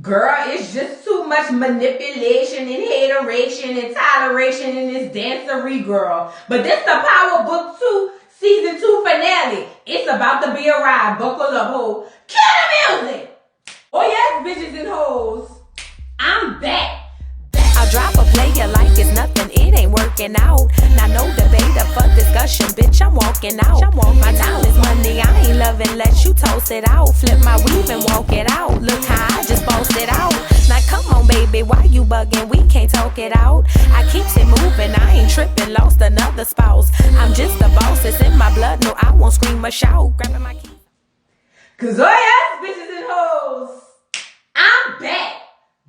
Girl, it's just too much manipulation and hateration and toleration in this dancery, girl. But this the Power Book 2 Season 2 finale. It's about to be a ride. Buckle up, ho. Kill the music! Oh yes, bitches and hoes. I'm back. I drop a player like it's nothing, it ain't working out. Now no debate up for discussion, bitch, I'm walking out. My time is money, I ain't loving, let you toast it out. Flip my weave and walk it out, look how I just bossed it out. Now come on baby, why you bugging, we can't talk it out. I keeps it moving, I ain't tripping, lost another spouse. I'm just a boss, it's in my blood, no I won't scream or shout. Grabbing my keys. Cause oh yes, bitches and hoes, I'm back.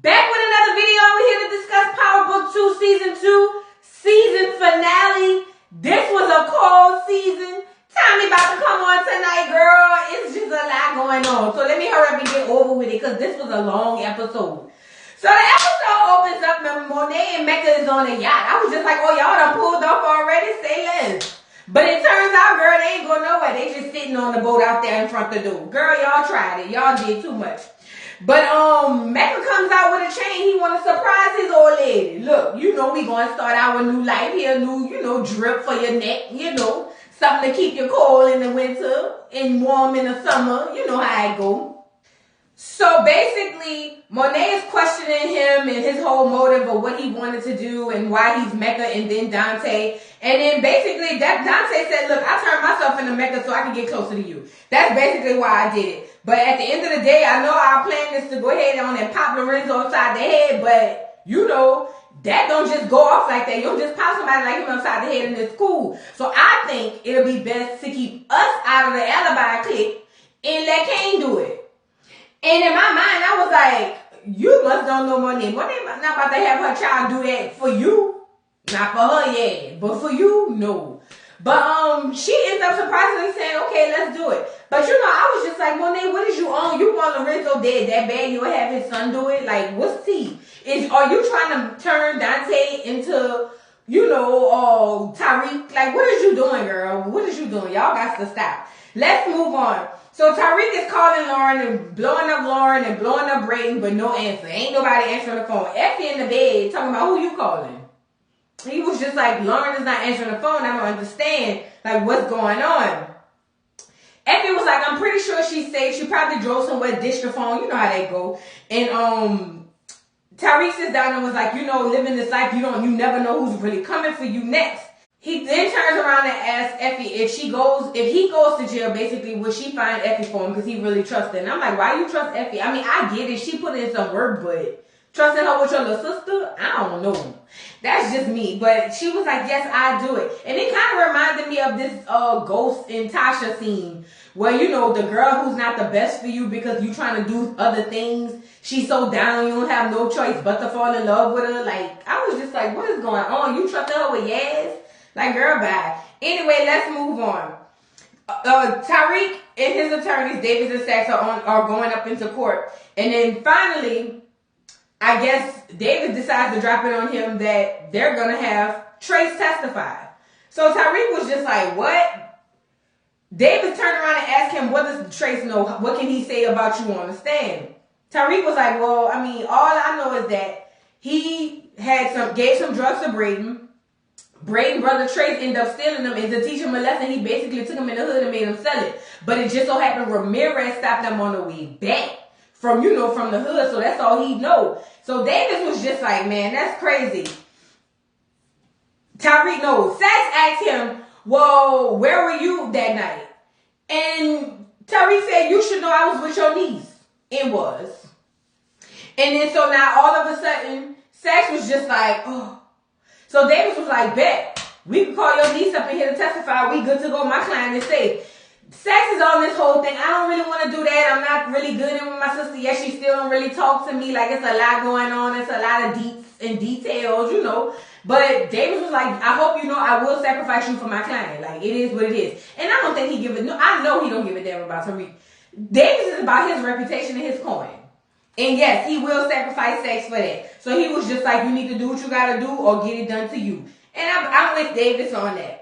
Back with another video. We're here to discuss Power Book 2 Season 2 Season Finale. This was a cold season. Tommy about to come on tonight, girl. It's just a lot going on. So let me hurry up and get over with it because this was a long episode. So the episode opens up and Monet and Mecca is on a yacht. I was just like, oh, y'all done pulled off already? Say less. But it turns out, girl, they ain't going nowhere. They just sitting on the boat out there in front of the door. Girl, y'all tried it. Y'all did too much. But Mecca comes out with a chain. He want to surprise his old lady. Look, you know we going to start our new life here. New, drip for your neck. Something to keep you cold in the winter and warm in the summer. You know how it go. So basically, Monet is questioning him and his whole motive of what he wanted to do and why he's Mecca and then Dante. And then basically, that Dante said, look, I turned myself into Mecca so I can get closer to you. That's basically why I did it. But at the end of the day, I know our plan is to go ahead on and pop Lorenzo upside the head, but that don't just go off like that. You don't just pop somebody like him upside the head in this school. So I think it'll be best to keep us out of the alibi clique and let Kane do it. And in my mind, I was like, you must don't know Monet. Monet not about to have her child do that for you. Not for her, yeah. But for you, no. But she ends up surprisingly saying, okay, let's do it. But I was just like, Monet, what is you on? You want Lorenzo dead that bad? You would have his son do it? Like, what's tea? Are you trying to turn Dante into, Tariq? Like, what is you doing, girl? What is you doing? Y'all got to stop. Let's move on. So Tariq is calling Lauren and blowing up Brayden, but no answer. Ain't nobody answering the phone. Effie in the bed talking about who you calling. He was just like, Lauren is not answering the phone. I don't understand, like, what's going on. Effie was like, I'm pretty sure she's safe. She probably drove somewhere, dished the phone. You know how they go. And Tariq sits down and was like, living this life, you never know who's really coming for you next. He then turns around and asks Effie if he goes to jail, basically, will she find Effie for him? Because he really trusts her. And I'm like, why do you trust Effie? I mean, I get it. She put in some work, but trusting her with your little sister? I don't know. That's just me. But she was like, yes, I do it. And it kind of reminded me of this Ghost and Tasha scene where, the girl who's not the best for you because you trying to do other things. She's so down, you don't have no choice but to fall in love with her. Like, I was just like, what is going on? You trusting her with yes? Like, girl, bye. Anyway, let's move on. Tariq and his attorneys, Davis and Sachs, are going up into court. And then finally, I guess Davis decides to drop it on him that they're going to have Trace testify. So Tariq was just like, what? Davis turned around and asked him, what does Trace know? What can he say about you on the stand? Tariq was like, well, I mean, all I know is that he gave some drugs to Brayden. Brayden brother Trace ended up stealing them, and to teach him a lesson, he basically took him in the hood and made him sell it. But it just so happened Ramirez stopped them on the way back from the hood, so that's all he know. So Davis was just like, man, that's crazy. Tariq knows. Sachs asked him, well, where were you that night? And Tariq said, you should know I was with your niece. It was. And then so now all of a sudden, Sachs was just like, oh. So Davis was like, bet, we can call your niece up in here to testify. We good to go. My client is safe. Sachs is on this whole thing. I don't really want to do that. I'm not really good in with my sister. Yes, she still don't really talk to me. Like, it's a lot going on. It's a lot of deets and details, But Davis was like, I hope you know I will sacrifice you for my client. Like, it is what it is. And I don't think I know he don't give a damn about Tariq. Davis is about his reputation and his coin. And yes, he will sacrifice Sachs for that. So he was just like, you need to do what you got to do or get it done to you. And I'm with Davis on that.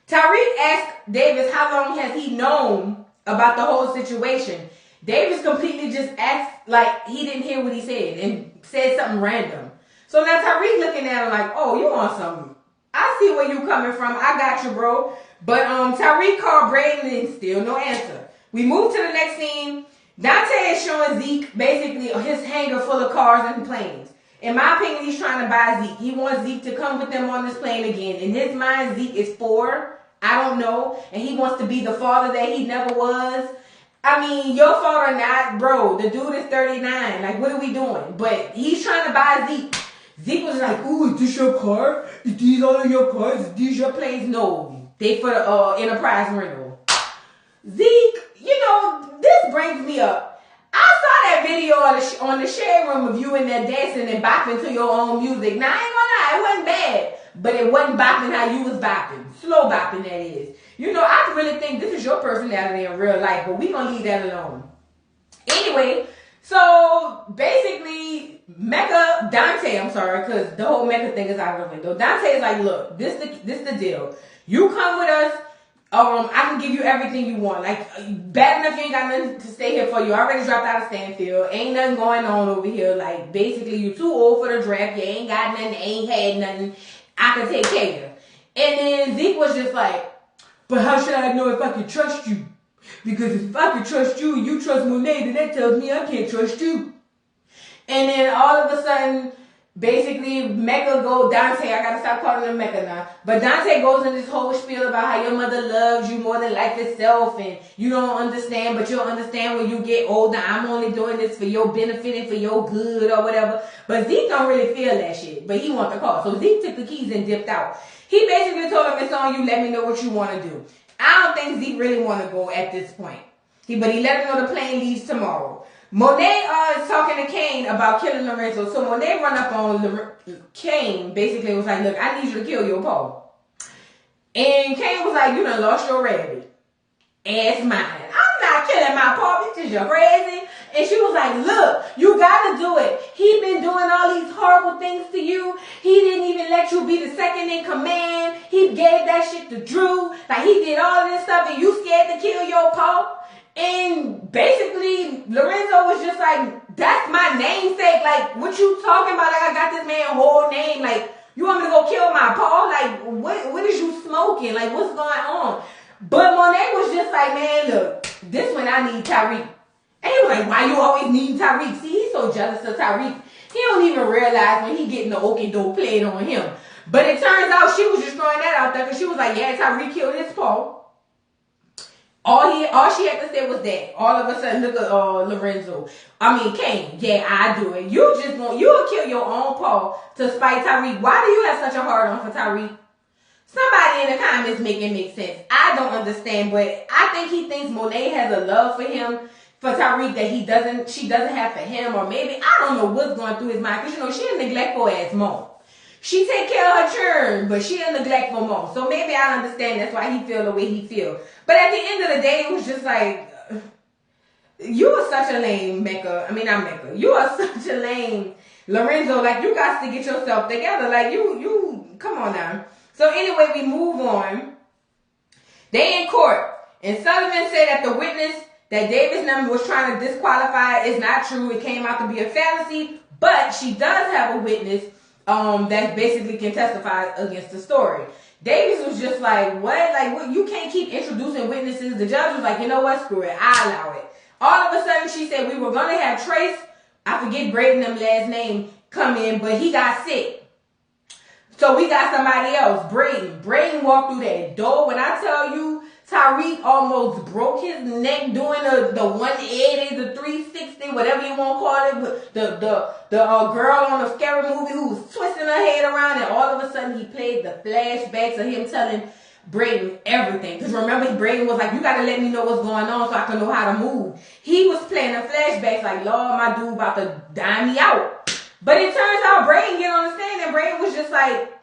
Tariq asked Davis how long has he known about the whole situation. Davis completely just asked like he didn't hear what he said and said something random. So now Tariq looking at him like, oh, you want something? I see where you coming from. I got you, bro. But Tariq called Braden and still no answer. We move to the next scene. Dante is showing Zeke basically his hangar full of cars and planes. In my opinion, he's trying to buy Zeke. He wants Zeke to come with them on this plane again. In his mind, Zeke is 4. I don't know. And he wants to be the father that he never was. I mean, your fault or not, bro, the dude is 39. Like, what are we doing? But he's trying to buy Zeke. Zeke was like, ooh, is this your car? Is these all of your cars? Is these your planes? No. They for the Enterprise rental. Zeke, you know, this brings me up. I saw that video on the Shade Room of you in there dancing and bopping to your own music. Now, I ain't gonna lie, it wasn't bad. But it wasn't bopping how you was bopping. Slow bopping, that is. You know, I really think this is your personality in real life, but we gonna leave that alone. Anyway, so basically, Dante, because the whole Mecca thing is out of the window. Dante is like, look, this the deal. You come with us, I can give you everything you want. Like, bad enough you ain't got nothing to stay here for. You already dropped out of Stanfield. Ain't nothing going on over here. Like, basically, you too old for the draft. You ain't got nothing, ain't had nothing. I can take care of you. And then Zeke was just like, but how should I know if I can trust you? Because if I can trust you, you trust Monet, then that tells me I can't trust you. And then all of a sudden, basically, Dante, I gotta stop calling him Mecca now. But Dante goes in this whole spiel about how your mother loves you more than life itself, and you don't understand, but you'll understand when you get older. I'm only doing this for your benefit and for your good or whatever. But Zeke don't really feel that shit, but he wants the car. So Zeke took the keys and dipped out. He basically told him, it's on you, let me know what you want to do. I don't think Zeke really want to go at this point. But he let him know the plane leaves tomorrow. Monet is talking to Kane about killing Lorenzo. So Monet run up on Kane, basically was like, look, I need you to kill your Paul. And Kane was like, you done lost your rabbit. Ass mine. I'm not killing my Paul, bitches, you're crazy. And she was like, look, you gotta do it. He been doing all these horrible things to you. He didn't even let you be the second in command. He gave that shit to Drew. Like, he did all of this stuff and you scared to kill your Paul. And basically, Lorenzo was just like, that's my namesake. Like, what you talking about? Like, I got this man's whole name. Like, you want me to go kill my Paul? Like, what is you smoking? Like, what's going on? But Monet was just like, man, look, this one I need Tariq. And he was like, why you always need Tariq? See, he's so jealous of Tariq. He don't even realize when he getting the okie doke played on him. But it turns out she was just throwing that out there because she was like, yeah, Tariq killed his Paul. All she had to say was that. All of a sudden, look at Kane. Yeah, I do it. You'll kill your own Paul to spite Tariq. Why do you have such a hard on for Tariq? Somebody in the comments make it make sense. I don't understand, but I think he thinks Monet has a love for him, for Tariq, that she doesn't have for him, or maybe, I don't know what's going through his mind, because, you know, she a neglectful ass mom. She take care of her children, but she a neglectful mom. So maybe I understand that's why he feel the way he feel. But at the end of the day, it was just like, you are such a lame Mecca. Not Mecca. You are such a lame Lorenzo. Like, you got to get yourself together. Like, you, come on now. So anyway, we move on. They in court. And Sullivan said that the witness that Davis number was trying to disqualify is not true. It came out to be a fallacy. But she does have a witness that basically can testify against the story. Davis was just like, what? Like, what? You can't keep introducing witnesses. The judge was like, you know what? Screw it. I allow it. All of a sudden, she said we were going to have Trace, I forget Braden them last name, come in, but he got sick. So we got somebody else, Braden. Braden walked through that door. When I tell you, Tariq almost broke his neck doing the 180, the 360, whatever you want to call it. With the girl on the scary movie who was twisting her head around, and all of a sudden he played the flashbacks of him telling Braden everything. Because remember, Braden was like, you got to let me know what's going on so I can know how to move. He was playing the flashbacks like, Lord, my dude about to dime me out. But it turns out Braden get on the stand, and Braden was just like,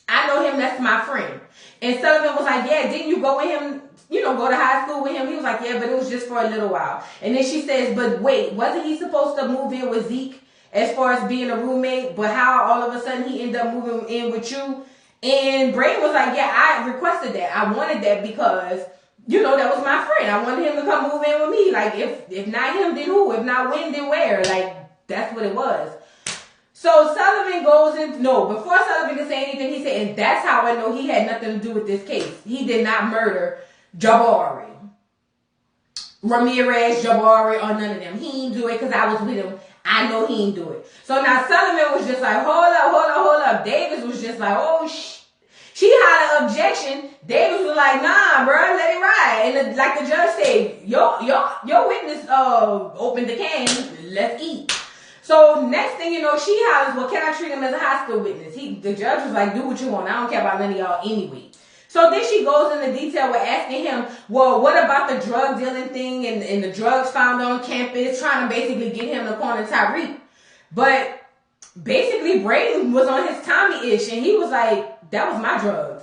I know him, that's my friend. And Sullivan was like, yeah, didn't you go with him, go to high school with him? He was like, yeah, but it was just for a little while. And then she says, but wait, wasn't he supposed to move in with Zeke as far as being a roommate? But how all of a sudden he ended up moving in with you? And Braden was like, yeah, I requested that. I wanted that because that was my friend. I wanted him to come move in with me. Like, if not him, then who? If not when, then where? Like, that's what it was. So Sullivan goes in. No, before Sullivan could say anything, he said, and that's how I know he had nothing to do with this case. He did not murder Jabari, Ramirez, Jabari, or none of them. He ain't do it because I was with him. I know he ain't do it. So now Sullivan was just like, hold up. Davis was just like, oh, she had an objection. Davis was like, nah, bro, let it ride. And like the judge said, your witness opened the can. Let's eat. So next thing you know, she hollers, well, can I treat him as a hostile witness? The judge was like, do what you want. I don't care about none of y'all anyway. So then she goes into detail with asking him, well, what about the drug dealing thing and the drugs found on campus, trying to basically get him to corner Tariq. But basically, Brayden was on his Tommy-ish, and he was like, that was my drugs.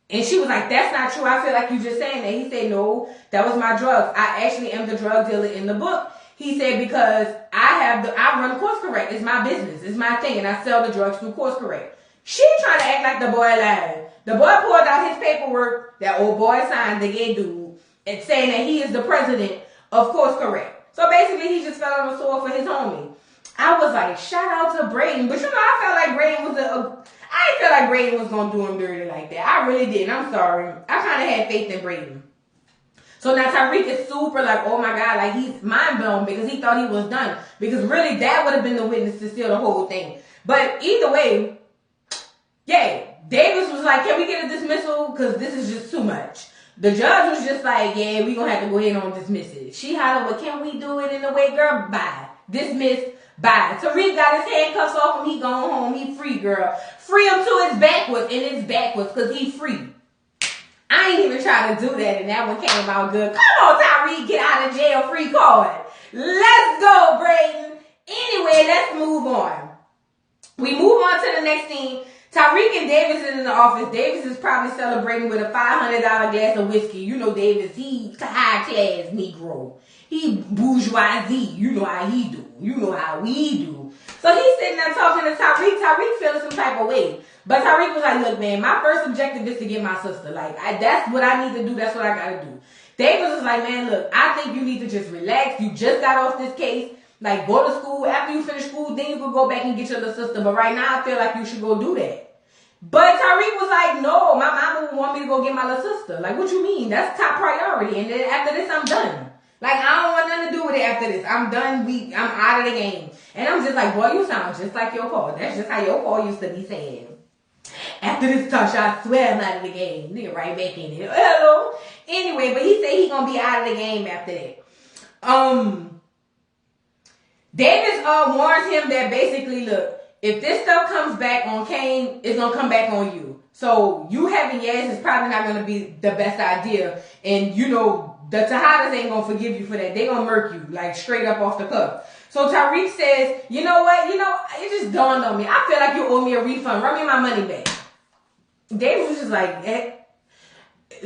And she was like, that's not true. I feel like you just saying that. He said, no, that was my drugs. I actually am the drug dealer in the book. He said, because I run Course Correct. It's my business. It's my thing, and I sell the drugs through Course Correct. She trying to act like the boy lied. The boy pulled out his paperwork, that old boy signed, the gay dude, and saying that he is the president of Course Correct. So basically, he just fell on the sword for his homie. I was like, shout out to Brayden. But I felt like Brayden was I didn't feel like Brayden was going to do him dirty like that. I really didn't. I'm sorry. I kind of had faith in Brayden. So now Tariq is super like, oh my God, like he's mind blown because he thought he was done. Because really, that would have been the witness to steal the whole thing. But either way, yeah. Davis was like, can we get a dismissal? Because this is just too much. The judge was just like, yeah, we're going to have to go ahead and dismiss it. She hollered, well, can we do it in a way, girl? Bye. Dismissed. Bye. Tariq got his handcuffs off and he going home. He free, girl. Free him to his backwards, and it's backwards because he free. I ain't even trying to do that, and that one came out good. Come on, Tariq, get out of jail free card. Let's go, Brayden. Anyway, let's move on. We move on to the next scene. Tariq and Davis is in the office. Davis is probably celebrating with a $500 glass of whiskey. You know Davis, he's a high-class Negro. He bourgeoisie. You know how he do. You know how we do. So he's sitting there talking to Tariq. Tariq feeling some type of way. But Tariq was like, look, man, my first objective is to get my sister. Like, that's what I need to do. That's what I got to do. Davis was like, man, look, I think you need to just relax. You just got off this case. Like, go to school. After you finish school, then you can go back and get your little sister. But right now, I feel like you should go do that. But Tariq was like, no, my mama would want me to go get my little sister. Like, what you mean? That's top priority. And then after this, I'm done. Like, I don't want nothing to do with it after this. I'm done. I'm out of the game. And I'm just like, boy, you sound just like your Paul. That's just how your Paul used to be saying. After this touch, I swear I'm out of the game. Nigga right back in it. Hello. Anyway, but he said he gonna be out of the game after that. Davis warns him that basically, look, if this stuff comes back on Kane, it's going to come back on you. So you having Yaz is probably not going to be the best idea. And, you know, the Tejadas ain't going to forgive you for that. They going to murk you, like, straight up off the cuff. So Tariq says, you know what? It just dawned on me. I feel like you owe me a refund. Run me my money back. Davis was just like,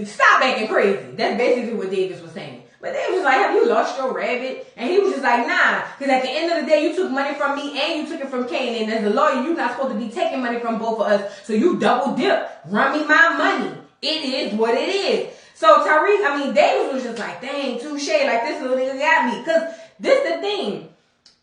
stop acting crazy. That's basically what Davis was saying. But they was like, have you lost your rabbit? And he was just like, nah. Because at the end of the day, you took money from me and you took it from Kane. And as a lawyer, you're not supposed to be taking money from both of us. So you double dip. Run me my money. It is what it is. So Davis was just like, dang, touche. Like, this little nigga got me. Because this the thing.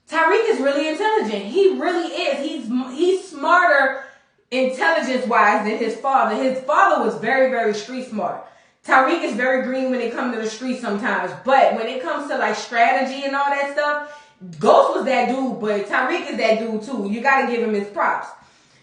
Tariq is really intelligent. He really is. He's smarter intelligence-wise than his father. His father was very, very street smart. Tariq is very green when it comes to the streets sometimes. But when it comes to, like, strategy and all that stuff, Ghost was that dude, but Tariq is that dude, too. You got to give him his props.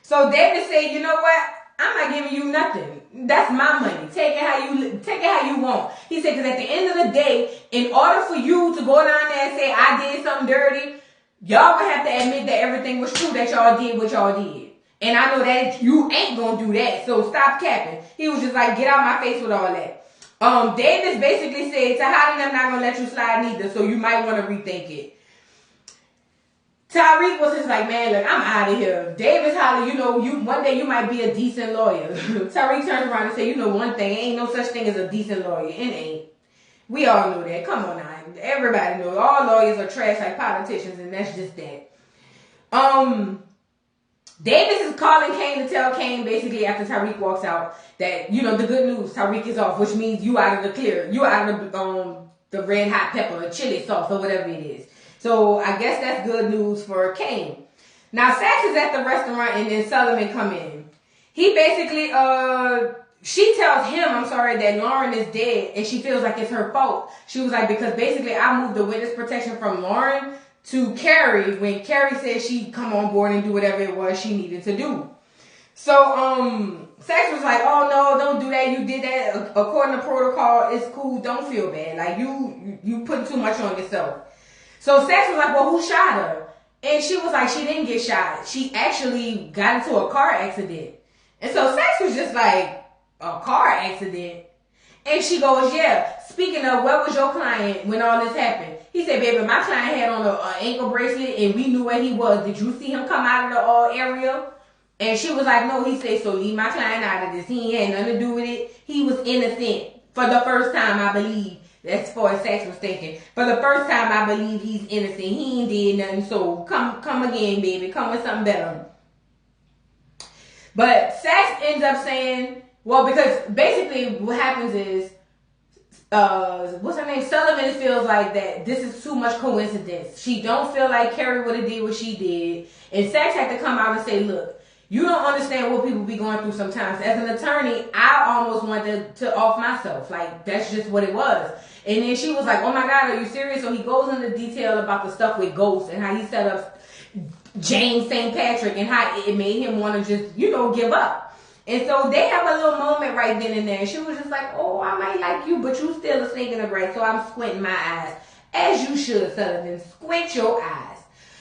So David said, you know what? I'm not giving you nothing. That's my money. Take it how you want. He said, because at the end of the day, in order for you to go down there and say, I did something dirty, y'all would have to admit that everything was true, that y'all did what y'all did. And I know that you ain't going to do that, so stop capping. He was just like, get out my face with all that. Davis basically said, Tejada and them not going to let you slide neither, so you might want to rethink it. Tariq was just like, man, look, I'm out of here. Davis hollered, one day you might be a decent lawyer. Tariq turned around and said, one thing, ain't no such thing as a decent lawyer. It ain't. We all know that. Come on now. Everybody knows. All lawyers are trash like politicians, and that's just that. Davis is calling Kane to tell Kane basically after Tariq walks out that, you know, the good news, Tariq is off, which means you out of the clear. You out of the red hot pepper or chili sauce or whatever it is. So I guess that's good news for Kane. Now Sax is at the restaurant and then Sullivan come in. He basically, she tells him, I'm sorry, that Lauren is dead and she feels like it's her fault. She was like, because basically I moved the witness protection from Lauren to Carrie when Carrie said she'd come on board and do whatever it was she needed to do. So, Sax was like, oh no, don't do that. You did that according to protocol. It's cool. Don't feel bad. Like you putting too much on yourself. So Sax was like, well, who shot her? And she was like, she didn't get shot. She actually got into a car accident. And so Sax was just like, a car accident? And she goes, yeah. Speaking of, where was your client when all this happened? He said, baby, my client had on an ankle bracelet and we knew where he was. Did you see him come out of the area? And she was like, no. He said, so leave my client out of this. He ain't had nothing to do with it. He was innocent for the first time, I believe. That's for Sax was thinking. For the first time, I believe he's innocent. He ain't did nothing. So come again, baby. Come with something better. But Sax ends up saying, well, because basically what happens is, what's her name? Sullivan feels like that this is too much coincidence. She don't feel like Carrie would have did what she did. And Sax had to come out and say, look, you don't understand what people be going through sometimes. As an attorney, I almost wanted to off myself. Like, that's just what it was. And then she was like, oh my God, are you serious? So he goes into detail about the stuff with Ghost and how he set up James St. Patrick and how it made him want to just, you know, give up. And so they have a little moment right then and there. And she was just like, oh, I might like you, but you still a snake in the grass. So I'm squinting my eyes. As you should, Sullivan. Squint your eyes.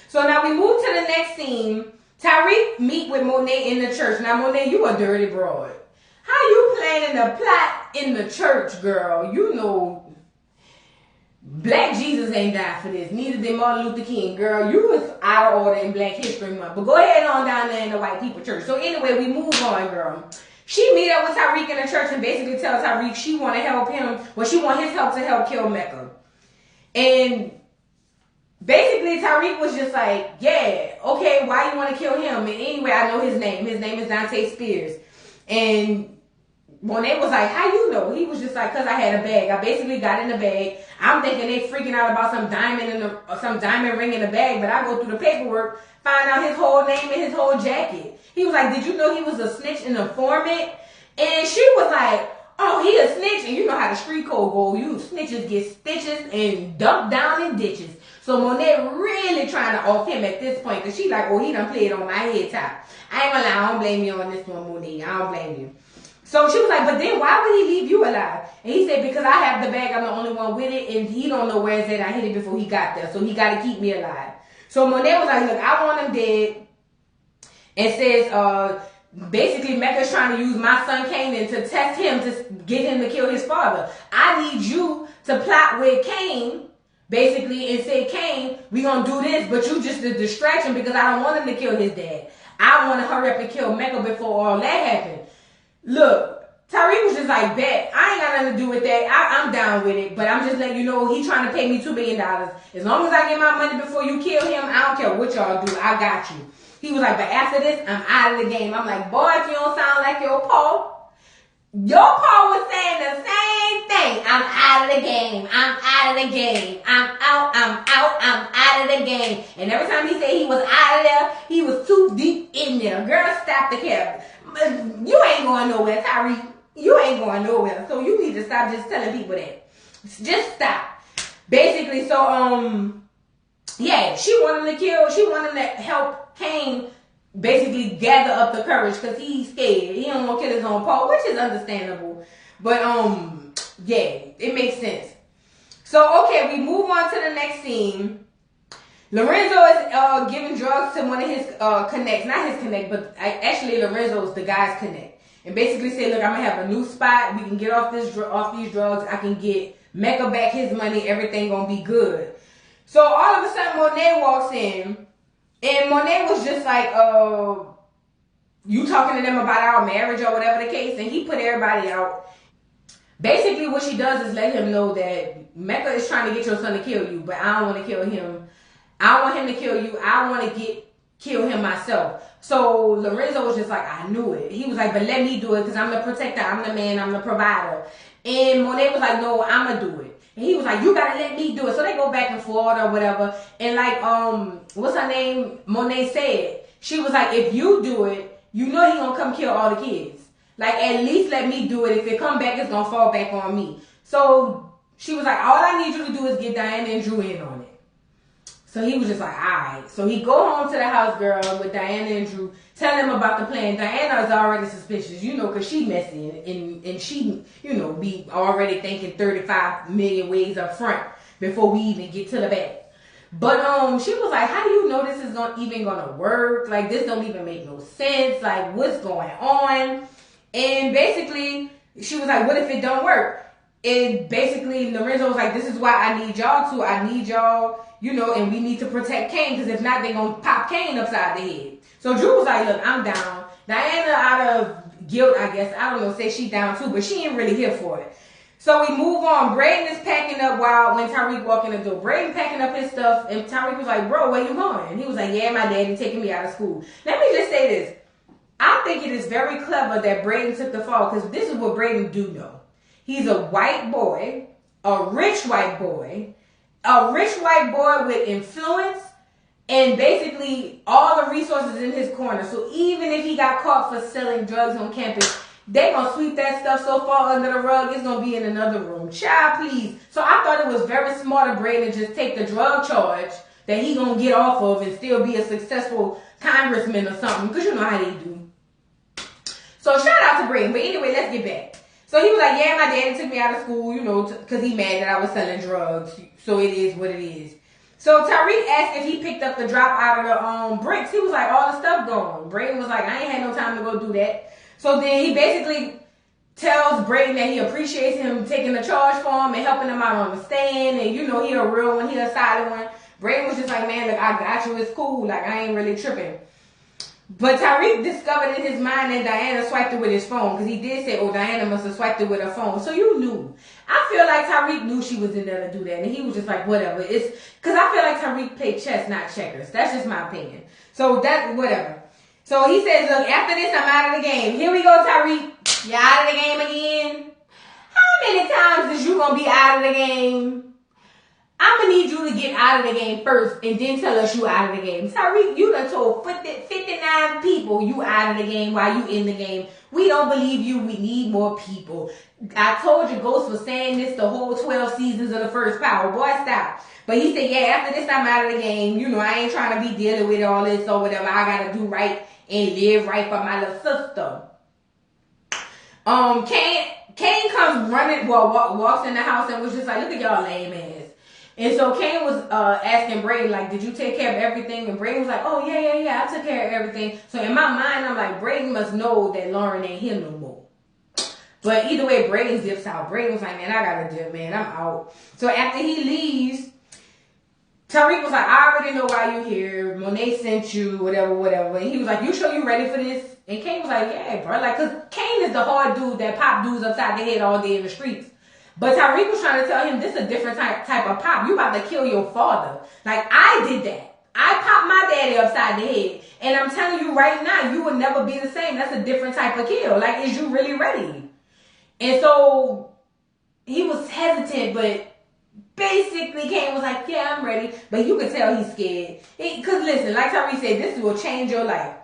So now we move to the next scene. Tariq meet with Monet in the church. Now, Monet, you a dirty broad. How you planning to plot in the church, girl? You know, Black Jesus ain't died for this. Neither did Martin Luther King. Girl, you was out of order in Black History Month. But go ahead on down there in the white people church. So anyway, we move on, girl. She meet up with Tariq in the church and basically tells Tariq she want to help him. Well, she want his help to help kill Mecca. And basically, Tariq was just like, yeah, okay, why you want to kill him? And anyway, I know his name. His name is Dante Spears. And Monet was like, how you know? He was just like, because I had a bag. I basically got in the bag. I'm thinking they freaking out about some diamond ring in the bag, but I go through the paperwork, find out his whole name and his whole jacket. He was like, did you know he was a snitch and informant? And she was like, oh, he a snitch. And you know how the street code go. You snitches get stitches and dumped down in ditches. So Monet really trying to off him at this point, because she like, oh, he done played on my head top. I ain't gonna lie, I don't blame you on this one, Monet. I don't blame you. So she was like, but then why would he leave you alive? And he said, because I have the bag, I'm the only one with it, and he don't know where it's at. I hid it before he got there, so he got to keep me alive. So Monet was like, look, I want him dead. And says, basically, Mecca's trying to use my son Kanan to test him to get him to kill his father. I need you to plot with Cain, basically, and say, Cain, we gonna do this, but you just a distraction because I don't want him to kill his dad. I want to hurry up and kill Mecca before all that happened. Look, Tariq was just like, bet, I ain't got nothing to do with that. I'm down with it, but I'm just letting you know he trying to pay me $2 billion. As long as I get my money before you kill him, I don't care what y'all do. I got you. He was like, but after this, I'm out of the game. I'm like, boy, if you don't sound like your pa was saying the same thing. I'm out of the game. I'm out of the game. I'm out of the game. And every time he said he was out of there, he was too deep in there. Girl, stop the cap. You ain't going nowhere, Tariq. You ain't going nowhere. So you need to stop just telling people that. Just stop. Basically, so, yeah, she wanted him to help Cain basically gather up the courage because he's scared. He don't want to kill his own Paul, which is understandable. But, yeah, it makes sense. So, okay, we move on to the next scene. Lorenzo is giving drugs to one of his connects. Not his connect, but actually Lorenzo is the guy's connect. And basically say, look, I'm going to have a new spot. We can get off these drugs. I can get Mecca back his money. Everything going to be good. So all of a sudden, Monet walks in. And Monet was just like, you talking to them about our marriage or whatever the case. And he put everybody out. Basically, what she does is let him know that Mecca is trying to get your son to kill you. But I don't want to kill him. I want him to kill you. I want to get kill him myself. So Lorenzo was just like, I knew it. He was like, but let me do it because I'm the protector, I'm the man, I'm the provider. And Monet was like, no, I'm going to do it. And he was like, you got to let me do it. So they go back and forth or whatever. And like, what's her name? Monet said, she was like, if you do it, you know he going to come kill all the kids. Like, at least let me do it. If it come back, it's going to fall back on me. So she was like, all I need you to do is get Diana and Drew in on it. So he was just like, all right. So he go home to the house, girl, with Diana and Drew, tell them about the plan. Diana is already suspicious, you know, because she messy and she, you know, be already thinking 35 million ways up front before we even get to the back. But she was like, how do you know this is even gonna work? Like, this don't even make no sense. Like, what's going on? And basically, she was like, what if it don't work? And basically, Lorenzo was like, this is why I need y'all to. I need y'all, you know, and we need to protect Kane, because if not, they're going to pop Kane upside the head. So Drew was like, look, I'm down. Diana, out of guilt, I guess, I don't know, say she down too, but she ain't really here for it. So we move on. Brayden is packing up when Tariq walked in the door. Brayden packing up his stuff, and Tariq was like, bro, where you going? And he was like, yeah, my daddy taking me out of school. Let me just say this. I think it is very clever that Brayden took the fall, because this is what Brayden do know. He's a white boy, a rich white boy with influence, and basically all the resources in his corner. So even if he got caught for selling drugs on campus, they gonna sweep that stuff so far under the rug, it's gonna be in another room. Child, please. So I thought it was very smart of Brayden to just take the drug charge that he gonna get off of and still be a successful congressman or something, because you know how they do. So shout out to Brayden. But anyway, let's get back. So he was like, yeah, my daddy took me out of school, you know, because he mad that I was selling drugs. So it is what it is. So Tariq asked if he picked up the drop out of the bricks. He was like, all the stuff gone. Brayden was like, I ain't had no time to go do that. So then he basically tells Brayden that he appreciates him taking the charge for him and helping him out on the stand. And, you know, he a real one, he a solid one. Brayden was just like, man, look, I got you. It's cool. Like, I ain't really tripping. But Tariq discovered in his mind that Diana swiped it with his phone, because he did say, oh, Diana must have swiped it with her phone. So you knew. I feel like Tariq knew she was in there to do that, and he was just like, whatever. It's because I feel like Tariq played chess, not checkers. That's just my opinion. So that, whatever. So he says, look, after this, I'm out of the game. Here we go, Tariq. You're out of the game again. How many times is you going to be out of the game? I'm going to need you to get out of the game first and then tell us you out of the game. Tariq, you done told 59 people you out of the game while you in the game. We don't believe you. We need more people. I told you Ghost was saying this the whole 12 seasons of the first Power. Boy, stop. But he said, yeah, after this, I'm out of the game. You know, I ain't trying to be dealing with all this or whatever. I got to do right and live right for my little sister. Kane comes running, walks in the house and was just like, look at y'all lame ass. And so Kane was asking Brayden, like, did you take care of everything? And Brayden was like, oh, yeah, I took care of everything. So in my mind, I'm like, Brayden must know that Lauren ain't him no more. But either way, Brayden zips out. Brayden was like, man, I got to dip, man. I'm out. So after he leaves, Tariq was like, I already know why you here. Monet sent you, whatever. And he was like, you sure you ready for this? And Kane was like, yeah, bro. Like, because Kane is the hard dude that pop dudes upside the head all day in the streets. But Tariq was trying to tell him this is a different type of pop. You about to kill your father. Like, I did that. I popped my daddy upside the head. And I'm telling you right now, you will never be the same. That's a different type of kill. Like, is you really ready? And so he was hesitant, but basically Kane was like, yeah, I'm ready. But you could tell he's scared. Because listen, like Tariq said, this will change your life.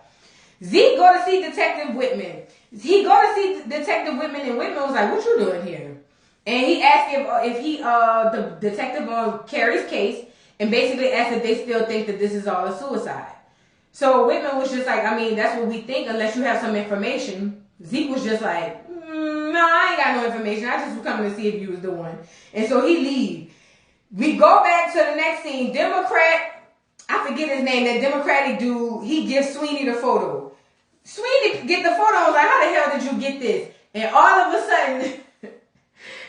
Zeke go to see Detective Whitman. He go to see Detective Whitman, and Whitman was like, what you doing here? And he asked if the detective on Carrie's case, and basically asked if they still think that this is all a suicide. So Whitman was just like, I mean, that's what we think unless you have some information. Zeke was just like, no, I ain't got no information. I just was coming to see if you was the one. And so he leave. We go back to the next scene. Democrat, I forget his name, that Democratic dude, he gives Sweeney the photo. Sweeney get the photo. I was like, how the hell did you get this? And all of a sudden,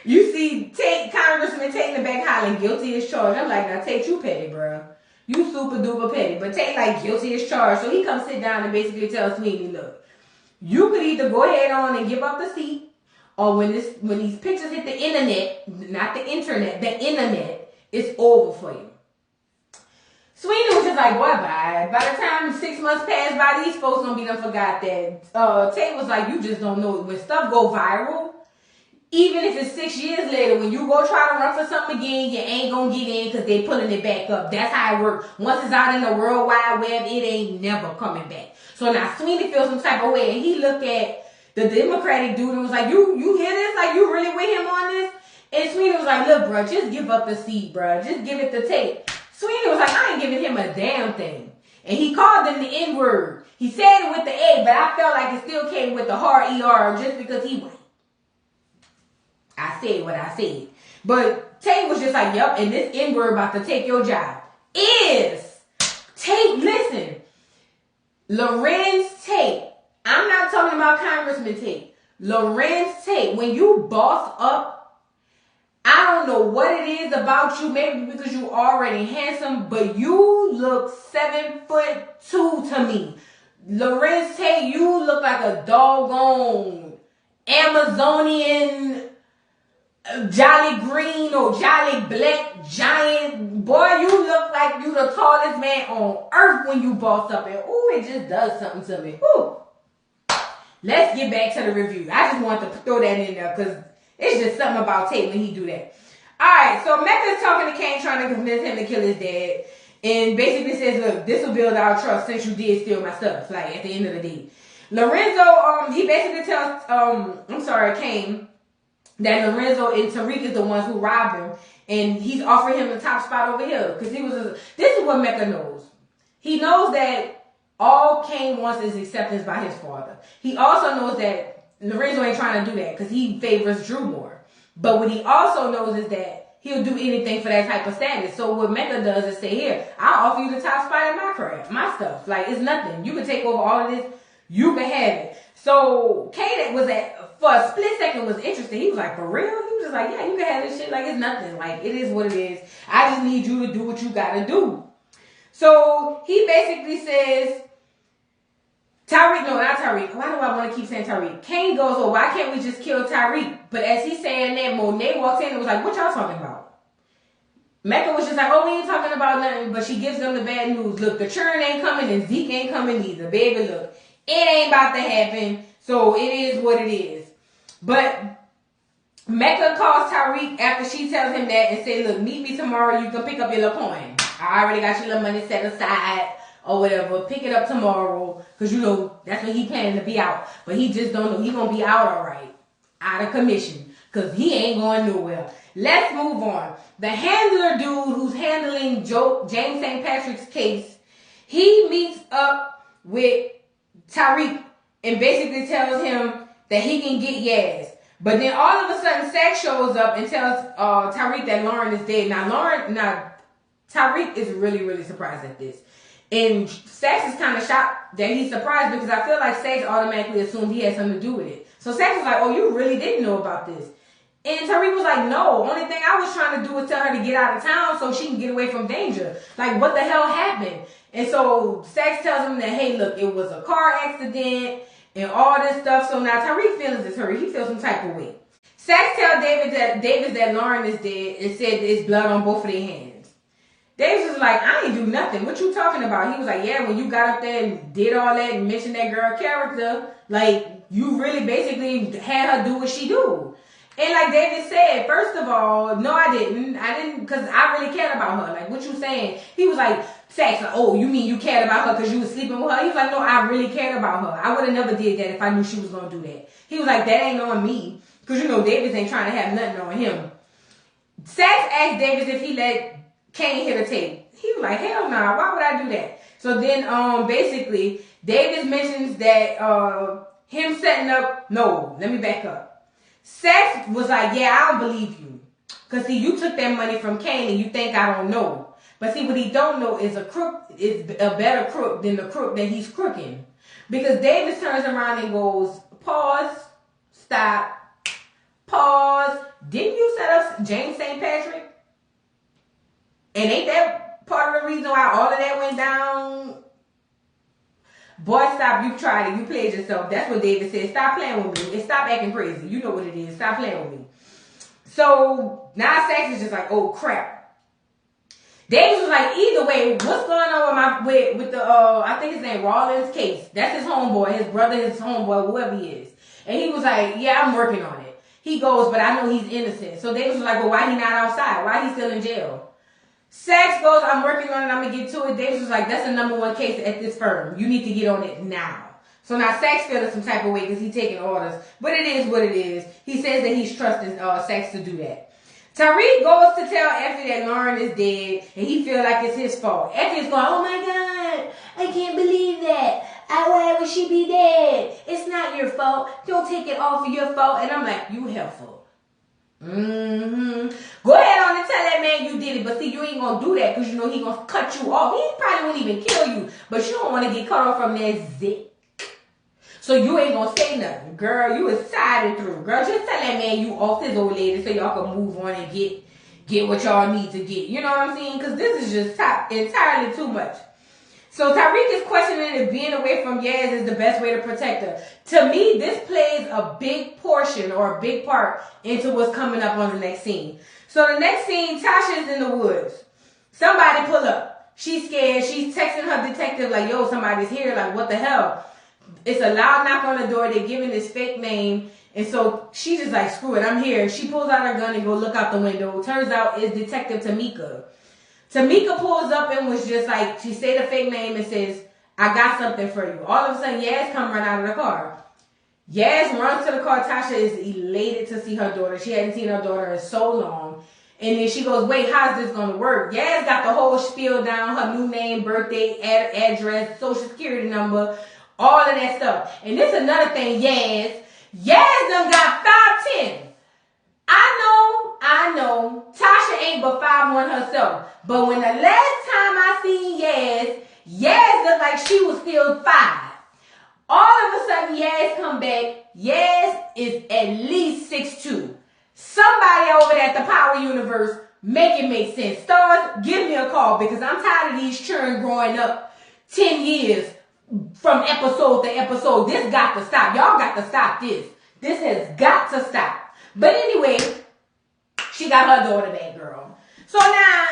you see Congressman Tate in the back hollering, guilty as charged. I'm like, now Tate, you petty, bro. You super duper petty. But Tate like, guilty as charged. So he comes sit down and basically tells Sweeney, look, you could either go ahead on and give up the seat, or when these pictures hit the internet, not the internet, the internet, it's over for you. Sweeney was just like, boy, bye. By the time 6 months pass by, these folks gonna be done forgot that. Tate was like, you just don't know it. When stuff go viral, even if it's 6 years later, when you go try to run for something again, you ain't gonna get in because they pulling it back up. That's how it works. Once it's out in the World Wide Web, it ain't never coming back. So now Sweeney feels some type of way, and he looked at the Democratic dude and was like, you hear this? Like, you really with him on this? And Sweeney was like, look, bro, just give up the seat, bro. Just give it the Tate. Sweeney was like, I ain't giving him a damn thing. And he called them the N-word. He said it with the A, but I felt like it still came with the hard ER just because he white. I said what I said. But Tate was just like, yup, and this N-word about to take your job. Tate, listen. Lorenz Tate. I'm not talking about Congressman Tate. Lorenz Tate. When you boss up, I don't know what it is about you. Maybe because you already handsome, but you look 7'2" to me. Lorenz Tate, you look like a doggone Amazonian Jolly Green or Jolly Black giant. Boy, you look like you the tallest man on earth when you boss up. And ooh, it just does something to me. Ooh. Let's get back to the review. I just wanted to throw that in there because it's just something about Tate when he do that. Alright, so Mecca's talking to Kane, trying to convince him to kill his dad. And basically says, look, this will build our trust since you did steal my stuff. Like, at the end of the day. Lorenzo, he basically tells, Kane, that Lorenzo and Tariq is the ones who robbed him. And he's offering him the top spot over here. Because this is what Mecca knows. He knows that all Kane wants is acceptance by his father. He also knows that Lorenzo ain't trying to do that because he favors Drew more. But what he also knows is that he'll do anything for that type of status. So what Mecca does is say, here, I'll offer you the top spot in my crap, my stuff. Like, it's nothing. You can take over all of this. You can have it. So Kane was for a split second was interested. He was like, for real? He was just like, yeah, you can have this shit. Like, it's nothing. Like, it is what it is. I just need you to do what you got to do. So he basically says, not Tariq. Why do I want to keep saying Tariq? Kane goes, well, why can't we just kill Tariq? But as he's saying that, Monet walks in and was like, what y'all talking about? Mecca was just like, oh, we ain't talking about nothing. But she gives them the bad news. Look, the churn ain't coming and Zeke ain't coming either. Baby, look, it ain't about to happen. So it is what it is. But Mecca calls Tariq after she tells him that and says, look, meet me tomorrow. You can pick up your little coin. I already got your little money set aside. Or whatever, pick it up tomorrow. Because, you know, that's when he planning to be out. But he just don't know. He going to be out all right. Out of commission. Because he ain't going nowhere. Let's move on. The handler dude who's handling James St. Patrick's case, he meets up with Tariq and basically tells him that he can get Yaz. But then all of a sudden, Sax shows up and tells Tariq that Lauren is dead. Now, Tariq is really, really surprised at this. And Sax is kind of shocked that he's surprised because I feel like Sax automatically assumed he had something to do with it. So Sax was like, oh, you really didn't know about this. And Tariq was like, no, only thing I was trying to do was tell her to get out of town so she can get away from danger. Like, what the hell happened? And so Sax tells him that, hey, look, it was a car accident and all this stuff. So now Tariq feels is hurt. He feels some type of way. Sax tells Davis that Lauren is dead and said there's blood on both of their hands. Davis was like, I ain't do nothing. What you talking about? He was like, yeah, when you got up there and did all that and mentioned that girl character, like, you really basically had her do what she do. And like David said, first of all, no, I didn't, because I really cared about her. Like, what you saying? He was like, Sax, oh, you mean you cared about her because you was sleeping with her? He was like, no, I really cared about her. I would have never did that if I knew she was going to do that. He was like, that ain't on me. Because, you know, Davis ain't trying to have nothing on him. Sax asked Davis if he let Kane hit a tape. He was like, hell nah, why would I do that? So then, basically, Davis mentions that, him setting up, no, let me back up. Sax was like, yeah, I don't believe you. Because, see, you took that money from Kane and you think I don't know. But see, what he don't know is a crook is a better crook than the crook that he's crooking. Because Davis turns around and goes, pause, stop, pause. Didn't you set up James St. Patrick? And ain't that part of the reason why all of that went down? Boy, stop. You tried it. You played yourself. That's what David said. Stop playing with me and stop acting crazy. You know what it is. Stop playing with me. So now Sax is just like, oh, crap. Davis was like, either way, what's going on with the I think his name Rollins case. That's his homeboy, his brother, his homeboy, whoever he is. And he was like, yeah, I'm working on it. He goes, but I know he's innocent. So Davis was like, well, why he not outside? Why he still in jail? Saxe goes, I'm working on it, I'm gonna get to it. Davis was like, that's the number one case at this firm. You need to get on it now. So now Saxe feeling some type of way because he's taking orders. But it is what it is. He says that he's trusting Saxe to do that. Tariq goes to tell Effie that Lauren is dead and he feels like it's his fault. Effie is going, oh my God, I can't believe that. Why would she be dead? It's not your fault. Don't take it all for your fault. And I'm like, you helpful. Go ahead on and tell that man you did it. But see, you ain't going to do that because you know he going to cut you off. He probably won't even kill you. But you don't want to get cut off from that zip. So you ain't gonna say nothing. Girl, you was sided through. Girl, just tell that man you off his old lady so y'all can move on and get what y'all need to get. You know what I'm saying? Because this is just entirely too much. So Tariq is questioning if being away from Yaz is the best way to protect her. To me, this plays a big portion or a big part into what's coming up on the next scene. So the next scene, Tasha is in the woods. Somebody pull up. She's scared. She's texting her detective like, yo, somebody's here. Like, what the hell? It's a loud knock on the door. They're giving this fake name. And so she's just like, screw it, I'm here. She pulls out her gun and go look out the window. Turns out it's Detective Tamika. Tamika pulls up and was just like, she said the fake name and says, I got something for you. All of a sudden, Yaz come run out of the car. Yaz runs to the car. Tasha is elated to see her daughter. She hadn't seen her daughter in so long. And then she goes, wait, how's this going to work? Yaz got the whole spiel down, her new name, birthday, address, social security number, all of that stuff. And this is another thing, Yaz done got 5'10". I know, Tasha ain't but 5'1" herself. But when the last time I seen Yaz looked like she was still 5. All of a sudden, Yaz come back. Yaz is at least 6'2". Somebody over there at the Power Universe, make it make sense. Stars, give me a call because I'm tired of these children growing up 10 years from episode to episode. This got to stop. Y'all got to stop this. This has got to stop. But anyway, she got her daughter back, girl. So now,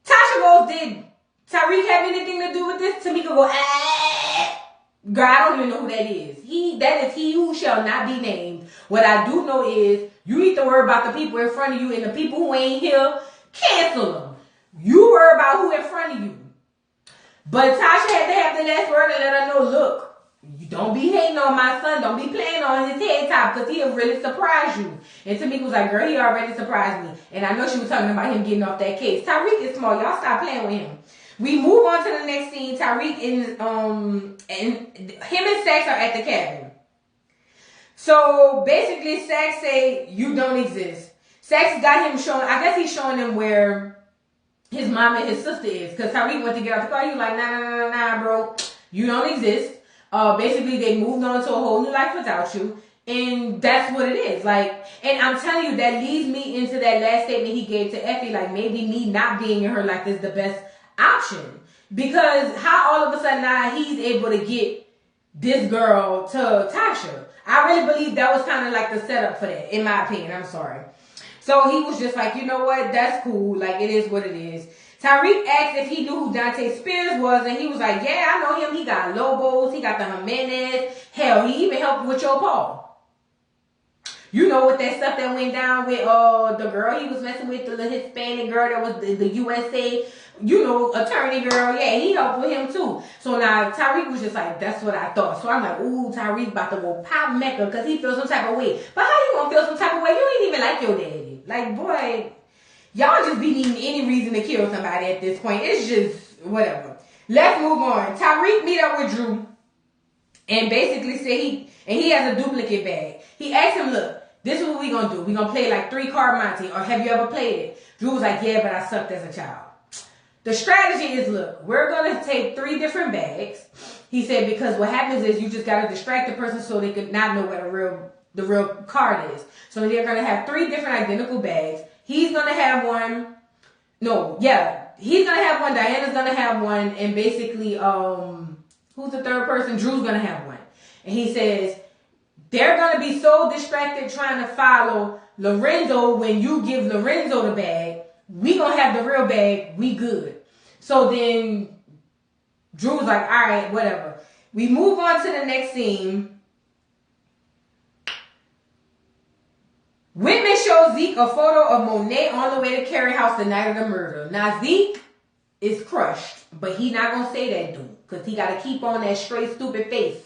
Tasha goes, did Tariq have anything to do with this? Tamika go, Girl, I don't even know who that is. That is he who shall not be named. What I do know is, you need to worry about the people in front of you, and the people who ain't here, cancel them. You worry about who in front of you. But Tasha had to have the last word and let her know, look, you don't be hating on my son. Don't be playing on his head top because he'll really surprise you. And Tamika was like, girl, he already surprised me. And I know she was talking about him getting off that case. Tariq is small. Y'all stop playing with him. We move on to the next scene. Tariq and him and Saxe are at the cabin. So basically, Saxe say, you don't exist. Saxe got him showing, I guess he's showing him where his mom and his sister is. Because Tariq went to get out the car. He was like, nah, bro. You don't exist. Basically, they moved on to a whole new life without you. And that's what it is. Like, and I'm telling you, that leads me into that last statement he gave to Effie. Like, maybe me not being in her life is the best option. Because how all of a sudden now he's able to get this girl to Tasha. I really believe that was kind of like the setup for that, in my opinion. I'm sorry. So he was just like, you know what? That's cool. Like, it is what it is. Tariq asked if he knew who Dante Spears was, and he was like, yeah, I know him. He got Lobos. He got the Jimenez. Hell, he even helped with Joe Paul. You know, with that stuff that went down with the girl he was messing with, the Hispanic girl that was the USA, you know, attorney girl. Yeah, he helped with him too. So now Tariq was just like, that's what I thought. So I'm like, ooh, Tariq about to go pop Mecca because he feels some type of way. But how you gonna feel some type of way? You ain't even like your daddy. Like, boy, y'all just be needing any reason to kill somebody at this point. It's just whatever. Let's move on. Tariq meet up with Drew and basically say he has a duplicate bag. He asked him, look, this is what we gonna do. We gonna play like 3-card Monte, or have you ever played it? Drew was like, yeah, but I sucked as a child. The strategy is, look, we're gonna take 3 different bags. He said, because what happens is you just gotta distract the person so they could not know what the real card is. So they're gonna have 3 different identical bags. He's gonna have one. He's gonna have one. Diana's gonna have one, and basically, who's the third person? Drew's gonna have one. And he says, they're going to be so distracted trying to follow Lorenzo when you give Lorenzo the bag. we gonna have the real bag. We good. So then Drew was like, all right, whatever. We move on to the next scene. Whitman shows Zeke a photo of Monet on the way to Carrie house the night of the murder. Now Zeke is crushed, but he not gonna say that, dude, because he gotta keep on that straight stupid face.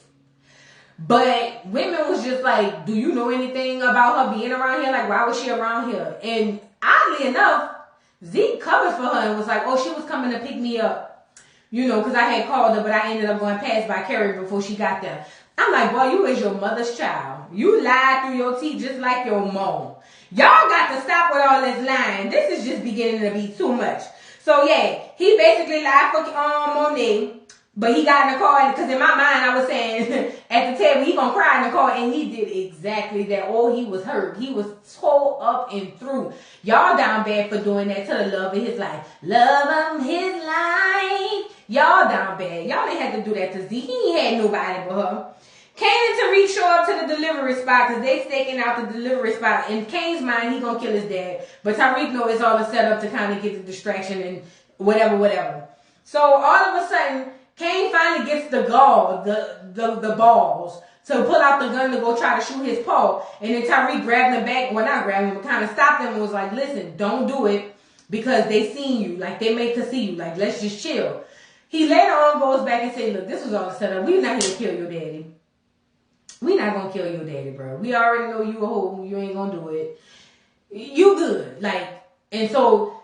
But Whitman was just like, do you know anything about her being around here? Like, why was she around here? And oddly enough, Zeke covers for her and was like, oh, she was coming to pick me up, you know, because I had called her, but I ended up going past by Carrie before she got there. I'm like, boy, you is your mother's child. You lied through your teeth just like your mom. Y'all got to stop with all this lying. This is just beginning to be too much. So, yeah, he basically lied for Monet. But he got in the car, because in my mind I was saying at the table he gonna cry in the car, and he did exactly that. Oh, he was hurt. He was tore up and through. Y'all down bad for doing that to the love of his life. Love of his life. Y'all down bad. Y'all didn't have to do that to Z. He ain't had nobody but her. Kane and Tariq show up to the delivery spot because they staking out the delivery spot. In Kane's mind, he gonna kill his dad. But Tariq knows it's all a setup to kind of get the distraction and whatever. So all of a sudden, Kane finally gets the gall, the balls, to pull out the gun to go try to shoot his paw. And then Tariq grabbed him back. Well, not grabbed him, but kind of stopped him and was like, listen, don't do it because they seen you. Like, they made to see you. Like, let's just chill. He later on goes back and says, look, this was all a setup. We're not here to kill your daddy. We not going to kill your daddy, bro. We already know you a hoe. You ain't going to do it. You good. Like, and so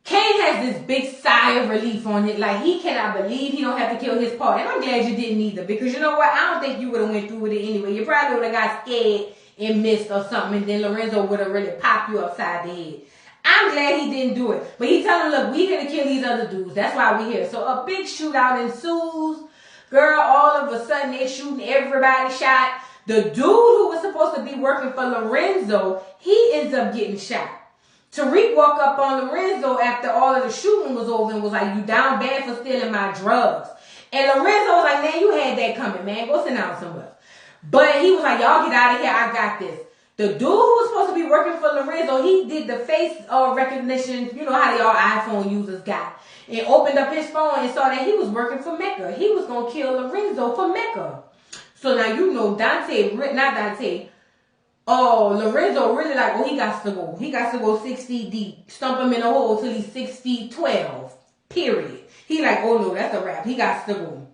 Kane has this big sigh of relief on it. Like, he cannot believe he don't have to kill his part. And I'm glad you didn't either. Because you know what? I don't think you would have went through with it anyway. You probably would have got scared and missed or something. And then Lorenzo would have really popped you upside the head. I'm glad he didn't do it. But he tell him, look, we here to kill these other dudes. That's why we here. So a big shootout ensues. Girl, all of a sudden they're shooting. Everybody shot. The dude who was supposed to be working for Lorenzo, he ends up getting shot. Tariq walked up on Lorenzo after all of the shooting was over and was like, you down bad for stealing my drugs. And Lorenzo was like, man, you had that coming, man. Go sit down somewhere. But he was like, y'all get out of here. I got this. The dude who was supposed to be working for Lorenzo, he did the face recognition, you know how the all iPhone users got. And opened up his phone and saw that he was working for Mecca. He was going to kill Lorenzo for Mecca. So now you know Lorenzo really like, oh, he got to go. He got to go 6 feet deep. Stump him in a hole till he's 6 feet 12. Period. He like, oh no, that's a wrap. He got to go.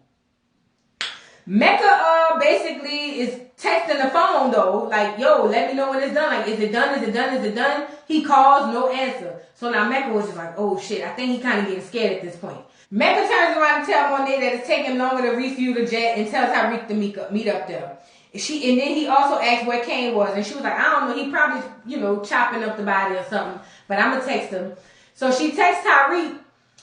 Mecca basically is texting the phone though, like, yo, let me know when it's done. Like, is it done? Is it done? Is it done? He calls, no answer. So now Mecca was just like, oh shit, I think he kind of getting scared at this point. Mecca turns around and tells Monet that it's taking longer to refuel the jet and tells Tariq to meet up there. And then he also asked where Kane was, and she was like, I don't know, he probably, chopping up the body or something, but I'm gonna text him. So she texts Tariq,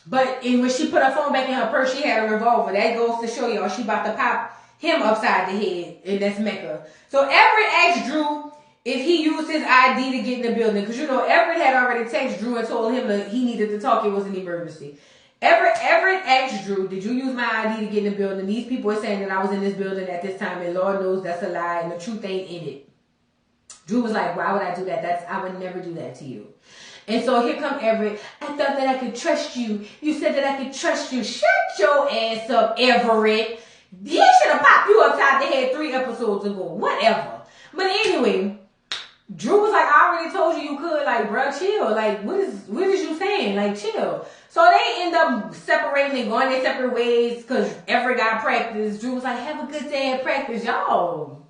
but when she put her phone back in her purse, she had a revolver. That goes to show y'all she about to pop him upside the head, and that's Mecca. So Everett asked Drew if he used his ID to get in the building, because Everett had already texted Drew and told him that he needed to talk, it was an emergency. Everett asked Drew, did you use my ID to get in the building? These people are saying that I was in this building at this time, and Lord knows that's a lie, and the truth ain't in it. Drew was like, why would I do that? I would never do that to you. And so here come Everett. I thought that I could trust you. You said that I could trust you. Shut your ass up, Everett. He should have popped you upside the head 3 episodes ago. Whatever. But anyway, Drew was like, I already told you could. Like, bruh, chill. Like, what is you saying? Like, chill. So they end up separating and going their separate ways because Everett got practice. Drew was like, have a good day at practice. Y'all,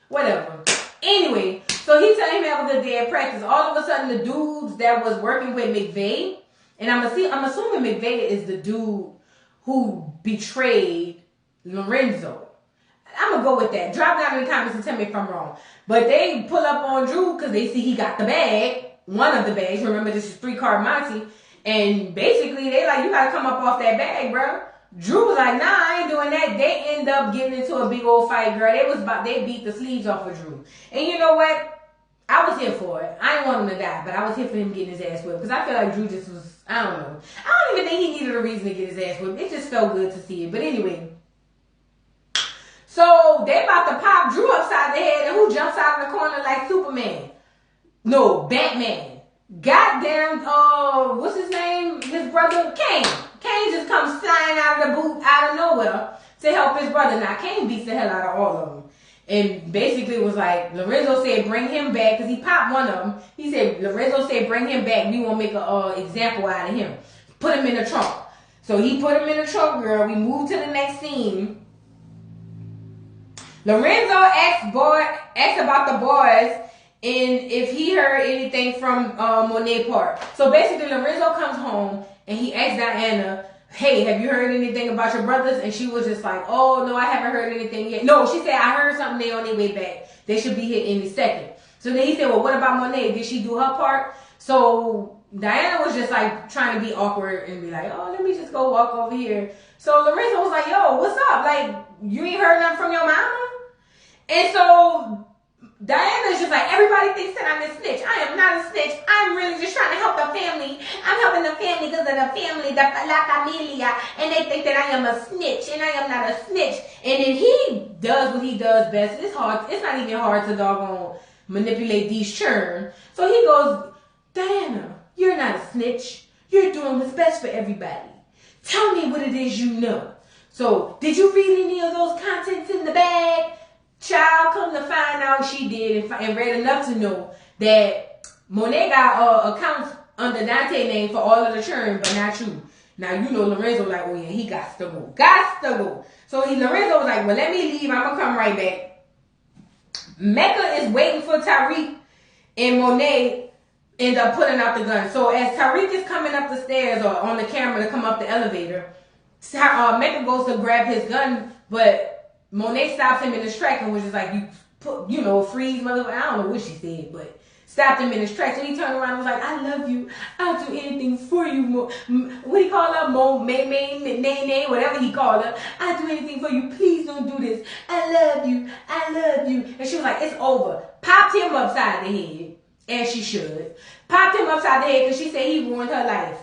whatever. Anyway, so he told him to have a good day at practice. All of a sudden, the dudes that was working with McVeigh, and I'm assuming McVeigh is the dude who betrayed Lorenzo. I'm going to go with that. Drop down in the comments and tell me if I'm wrong. But they pull up on Drew because they see he got the bag. One of the bags. Remember, this is 3-card Monty. And basically, they like, you got to come up off that bag, bro. Drew was like, nah, I ain't doing that. They end up getting into a big old fight, girl. They beat the sleeves off of Drew. And you know what? I was here for it. I didn't want him to die, but I was here for him getting his ass whipped. Because I feel like Drew just was, I don't know. I don't even think he needed a reason to get his ass whipped. It just felt good to see it. But anyway. So, they about to pop Drew upside the head. And who jumps out of the corner like Superman? No, Batman. goddamn, what's his name? His brother, Kane. Kane just comes flying out of the boot out of nowhere to help his brother. Now, Kane beats the hell out of all of them. And basically was like, Lorenzo said, bring him back, because he popped one of them. He said, Lorenzo said, bring him back. We won't make an example out of him. Put him in the trunk. So he put him in the trunk, girl. We moved to the next scene. Lorenzo asked about the boys and if he heard anything from Monet Park. So basically, Lorenzo comes home and he asks Diana, hey, have you heard anything about your brothers? And she was just like, oh, no, I haven't heard anything yet. No, she said, I heard something. They on their way back. They should be here any second. So then he said, well, what about Monet? Did she do her part? So Diana was just like trying to be awkward and be like, oh, let me just go walk over here. So Lorenzo was like, yo, what's up? Like, you ain't heard nothing from your mama? And so Diana's just like, everybody thinks that I'm a snitch. I am not a snitch. I'm really just trying to help the family. I'm helping the family because of the family, la familia, and they think that I am a snitch, and I am not a snitch. And then he does what he does best. It's hard. It's not even hard to doggone manipulate these churn. So he goes, Diana, you're not a snitch. You're doing what's best for everybody. Tell me what it is you know. So, did you read any of those contents in the bag? Child, come to find out she did and read enough to know that Monet got accounts under Dante's name for all of the churn, but not you. Now, you know Lorenzo like, oh yeah, he got to go. Got to go. So Lorenzo was like, well, let me leave. I'm going to come right back. Mecca is waiting for Tariq, and Monet end up putting out the gun. So as Tariq is coming up the stairs or on the camera to come up the elevator, Mecca goes to grab his gun, but Monet stops him in his track and was just like, freeze, motherfucker. I don't know what she said, but stopped him in his track. So he turned around and was like, I love you. I'll do anything for you. What he called her? Nay, whatever he called her. I'll do anything for you. Please don't do this. I love you. I love you. And she was like, it's over. Popped him upside the head, as she should. Popped him upside the head because she said he ruined her life.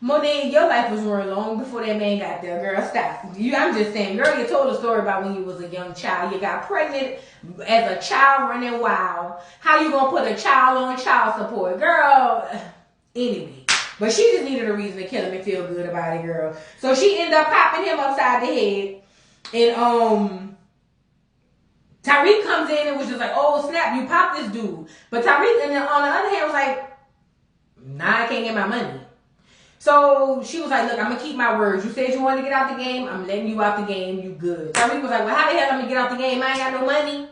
Monet, your life was ruined long before that man got there, girl. Stop. I'm just saying, girl, you told a story about when you was a young child. You got pregnant as a child running wild. How you gonna put a child on child support? Girl, anyway. But she just needed a reason to kill him and feel good about it, girl. So she ended up popping him upside the head. And Tariq comes in and was just like, oh, snap, you popped this dude. But Tariq, and then on the other hand, was like, nah, I can't get my money. So she was like, look, I'm going to keep my words. You said you wanted to get out the game. I'm letting you out the game. You good. Tariq was like, well, how the hell am I going to get out the game? I ain't got no money.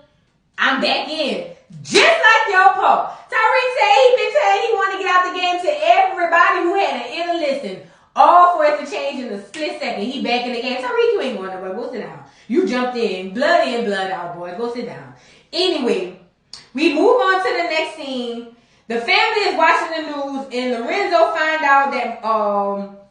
I'm back in. Just like your Paul. Tariq said he been saying he wanted to get out the game to everybody who had an ear to listen. All for it to change in a split second. He back in the game. Tariq, you ain't going nowhere. Go sit down. You jumped in. Blood in, blood out, boy. Go sit down. Anyway, we move on to the next scene. The family is watching the news, and Lorenzo find out that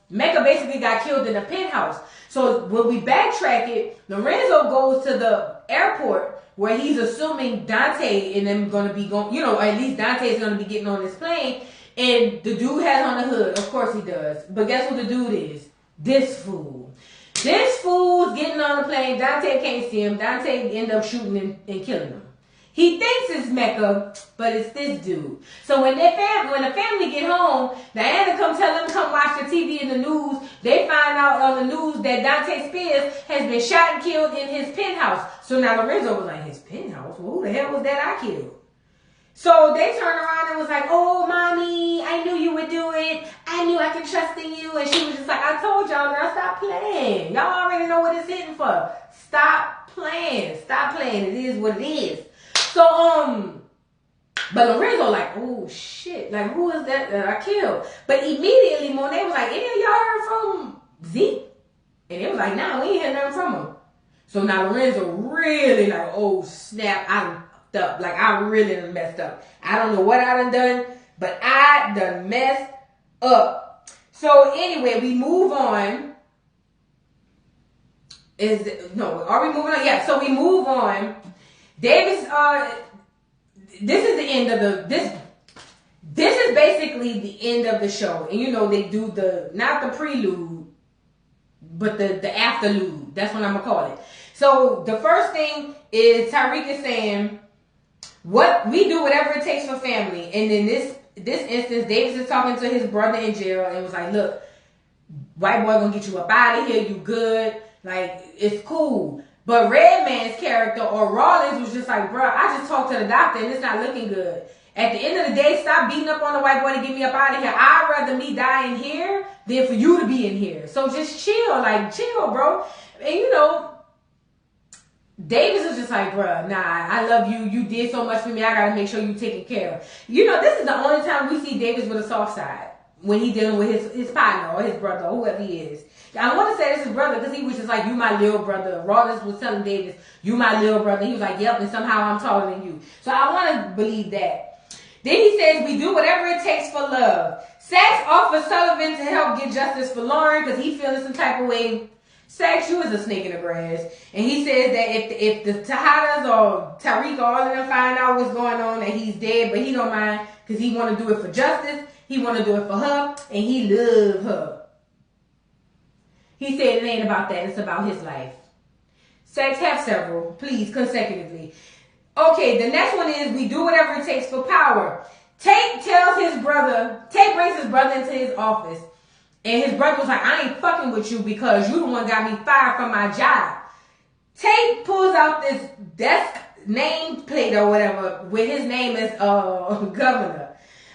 Mecca basically got killed in a penthouse. So when we backtrack it, Lorenzo goes to the airport where he's assuming Dante and them going to be going, or at least Dante is going to be getting on this plane. And the dude has on the hood. Of course he does. But guess what the dude is? This fool. This fool's getting on the plane. Dante can't see him. Dante end up shooting and killing him. He thinks it's Mecca, but it's this dude. So when the family get home, Diana come tell them come watch the TV and the news. They find out on the news that Dante Spears has been shot and killed in his penthouse. So now Lorenzo was like, his penthouse? Well, who the hell was that I killed? So they turned around and was like, oh, mommy, I knew you would do it. I knew I could trust in you. And she was just like, I told y'all, girl, stop playing. Y'all already know what it's hitting for. Stop playing. Stop playing. It is what it is. So, but Lorenzo like, oh shit, like who is that I killed? But immediately Monet was like, any of y'all heard from Zeke? And it was like, nah, we ain't heard nothing from him. So now Lorenzo really like, oh snap, I fucked up. Like I really done messed up. I don't know what I done, but I done messed up. So anyway, we move on. Are we moving on? Yeah, so we move on. Davis, this is the end of this is basically the end of the show. And they do not the prelude, but the afterlude. That's what I'm going to call it. So the first thing is Tariq is saying, what we do whatever it takes for family. And then this instance, Davis is talking to his brother in jail and was like, look, white boy gonna get you up out of here, you good, like, it's cool. But Redman's character, or Rawlins, was just like, bro, I just talked to the doctor and it's not looking good. At the end of the day, stop beating up on the white boy to get me up out of here. I'd rather me die in here than for you to be in here. So just chill, bro. And Davis was just like, bruh, nah, I love you. You did so much for me. I gotta make sure you taken care of. This is the only time we see Davis with a soft side. When he dealing with his partner or his brother or whoever he is. I want to say this is brother because he was just like, you my little brother. Rawlins was telling Davis, you my little brother. He was like, yep, and somehow I'm taller than you. So I want to believe that. Then he says, we do whatever it takes for love. Saxe offers Sullivan to help get justice for Lauren because he feeling some type of way. Saxe, you is a snake in the grass. And he says that if the Tejadas or Tariq or all of them find out what's going on, that he's dead, but he don't mind because he want to do it for justice. He want to do it for her, and he love her. He said it ain't about that. It's about his life. Saxe, have several, please, consecutively. Okay, the next one is we do whatever it takes for power. Tate brings his brother into his office. And his brother was like, I ain't fucking with you because you the one got me fired from my job. Tate pulls out this desk nameplate or whatever with his name as governor.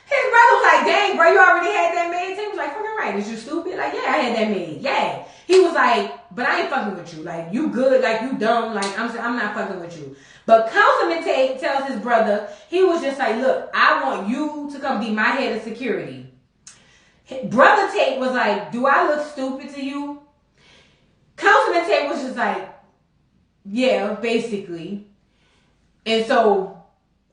His brother was like, dang, bro, you already had that made? Tate was like, fucking right. Is you stupid? Like, yeah, I had that made. Yeah. He was like, but I ain't fucking with you. Like, you good. Like, you dumb. Like, I'm not fucking with you. But Councilman Tate tells his brother, he was just like, look, I want you to come be my head of security. Brother Tate was like, do I look stupid to you? Councilman Tate was just like, yeah, basically. And so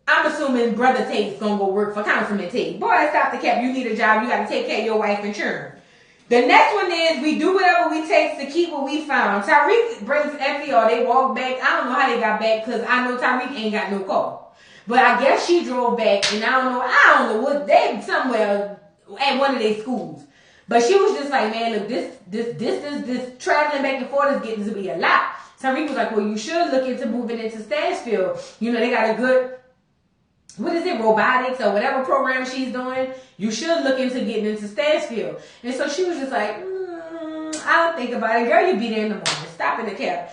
I'm assuming Brother Tate's gonna go work for Councilman Tate. Boy, stop the cap. You need a job. You gotta take care of your wife and children. The next one is we do whatever we take to keep what we found. Tariq brings Effie or they walk back. I don't know how they got back because I know Tariq ain't got no car. But I guess she drove back and I don't know what they somewhere at one of their schools. But she was just like, man, look, this traveling back and forth is getting to be a lot. Tariq was like, well, you should look into moving into Stansfield. They got a good, robotics or whatever program she's doing. You should look into getting into Stansfield. And so she was just like, I'll think about it. Girl, you be there in the morning. Stop in the cab.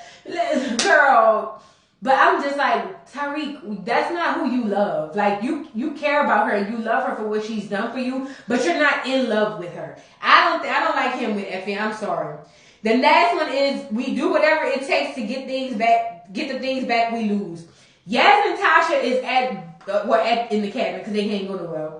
Girl. But I'm just like, Tariq, that's not who you love. Like, you care about her. You love her for what she's done for you, but you're not in love with her. I don't like him with Effie. I'm sorry. The last one is we do whatever it takes to get the things back we lose. Yaz and Tasha is in the cabin because they can't go to well.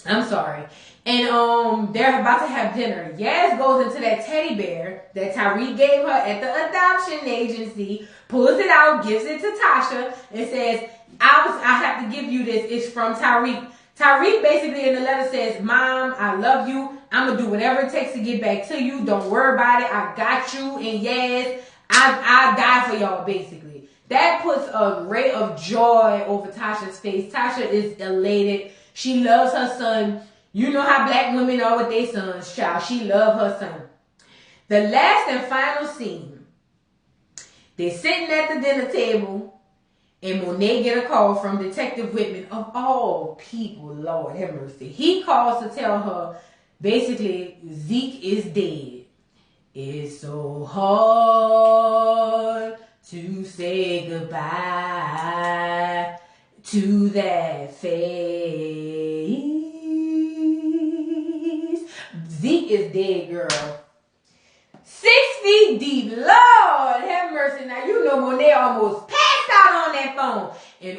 I'm sorry. And they're about to have dinner. Yaz goes into that teddy bear that Tariq gave her at the adoption agency, pulls it out, gives it to Tasha, and says, I have to give you this. It's from Tariq. Tariq basically in the letter says, Mom, I love you. I'm going to do whatever it takes to get back to you. Don't worry about it. I got you. And Yaz, I die for y'all, basically. That puts a ray of joy over Tasha's face. Tasha is elated. She loves her son. You know how black women are with their sons, child. She loves her son. The last and final scene. They're sitting at the dinner table, and Monet get a call from Detective Whitman, of all people, Lord have mercy. He calls to tell her, basically, Zeke is dead. It's so hard to say goodbye to that face. Zeke is dead, girl. 6 feet deep. Lord have mercy. Now, Monet almost passed out on that phone. And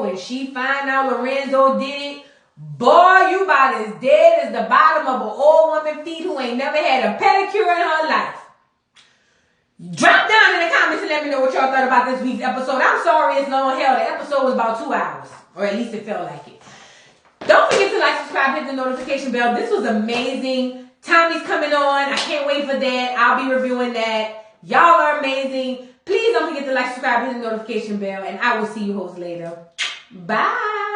when she find out Lorenzo did it, boy, you about as dead as the bottom of an old woman's feet who ain't never had a pedicure in her life. Drop down in the comments and let me know what y'all thought about this week's episode. I'm sorry it's long. Hell, the episode was about 2 hours. Or at least it felt like it. Don't forget to like, subscribe, hit the notification bell. This was amazing. Tommy's coming on. I can't wait for that. I'll be reviewing that. Y'all are amazing. Please don't forget to like, subscribe, hit the notification bell. And I will see you hoes later. Bye.